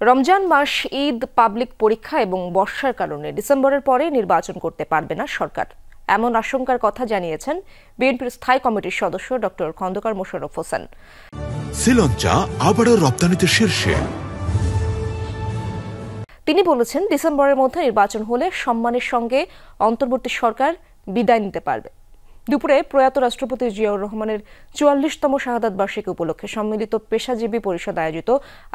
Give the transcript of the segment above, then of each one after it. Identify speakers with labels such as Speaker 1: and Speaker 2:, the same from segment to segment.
Speaker 1: রমজান মাস, Eid, public পরীক্ষা এবং বর্ষার কারণে ডিসেম্বরের পরে নির্বাচন করতে পারবে না সরকার, এমন আশঙ্কার কথা জানিয়েছেন বিএনপির স্থায়ী কমিটির সদস্য ডক্টর খন্দকার মোশাররফ হোসেন।
Speaker 2: শ্রীলঙ্কা আবারও রপ্তানিতে শীর্ষে।
Speaker 1: তিনি বলেছেন, ডিসেম্বরের মধ্যে নির্বাচন হলে সম্মানের সঙ্গে অন্তর্বর্তী সরকার বিদায় নিতে পারবে। দুপুরে প্রয়াত রাষ্ট্রপতি জিয়াউর রহমানের ৪৪তম শাহাদাত বার্ষিকী উপলক্ষে সম্মিলিত পেশাজীবী পরিষদ আয়োজিত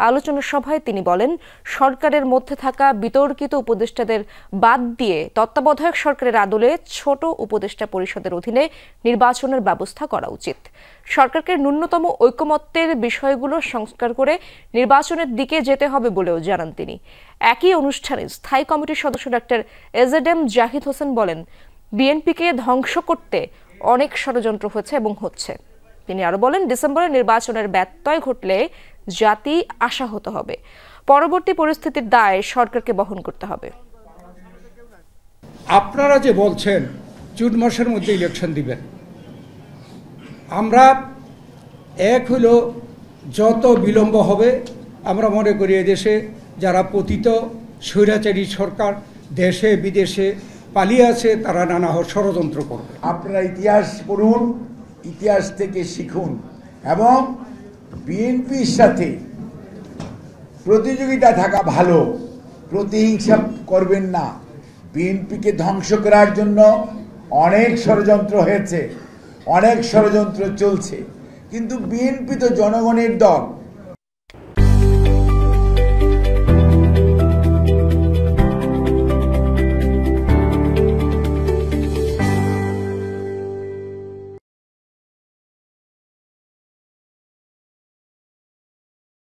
Speaker 1: আলোচনা সভায় তিনি বলেন, সরকারের মধ্যে থাকা বিতর্কিত উপদেষ্টাদের বাদ দিয়ে তত্ত্বাবধায়ক সরকারের আদলে ছোট উপদেষ্টা পরিষদের অধীনে নির্বাচনের ব্যবস্থা করা উচিত। সরকারকে ন্যূনতম ঐকমত্যের বিষয়গুলো সংস্কার করে নির্বাচনের দিকে যেতে হবে বলেও জানান তিনি। একই অনুষ্ঠানে স্থায়ী কমিটির সদস্য ডক্টর এজেডএম জাহিদ হোসেন বলেন, বিএনপিকে ধ্বংস করতে অনেক ষড়যন্ত্র হয়েছে এবং হচ্ছে। তিনি আরো বলেন, ডিসেম্বরে নির্বাচনের ব্যত্যয় ঘটলে জাতি আশাহত হবে। পরবর্তী পরিস্থিতির দায় সরকারকে বহন করতে হবে।
Speaker 3: আপনারা যে বলছেন জুন মাসের মধ্যে ইলেকশন দিবেন, আমরা এক হলো যত বিলম্ব হবে, আমরা মনে করি এদেশে যারা পতিত স্বৈরাচারী সরকার দেশে বিদেশে পালিয়ে আছে তারা নানা ষড়যন্ত্র করবে।
Speaker 4: আপনারা ইতিহাস পড়ুন, ইতিহাস থেকে শিখুন এবং বিএনপির সাথে প্রতিযোগিতা থাকা ভালো, প্রতিহিংসা করবেন না। বিএনপিকে ধ্বংস করার জন্য অনেক ষড়যন্ত্র হয়েছে, অনেক ষড়যন্ত্র চলছে, কিন্তু বিএনপি তো জনগণের দল।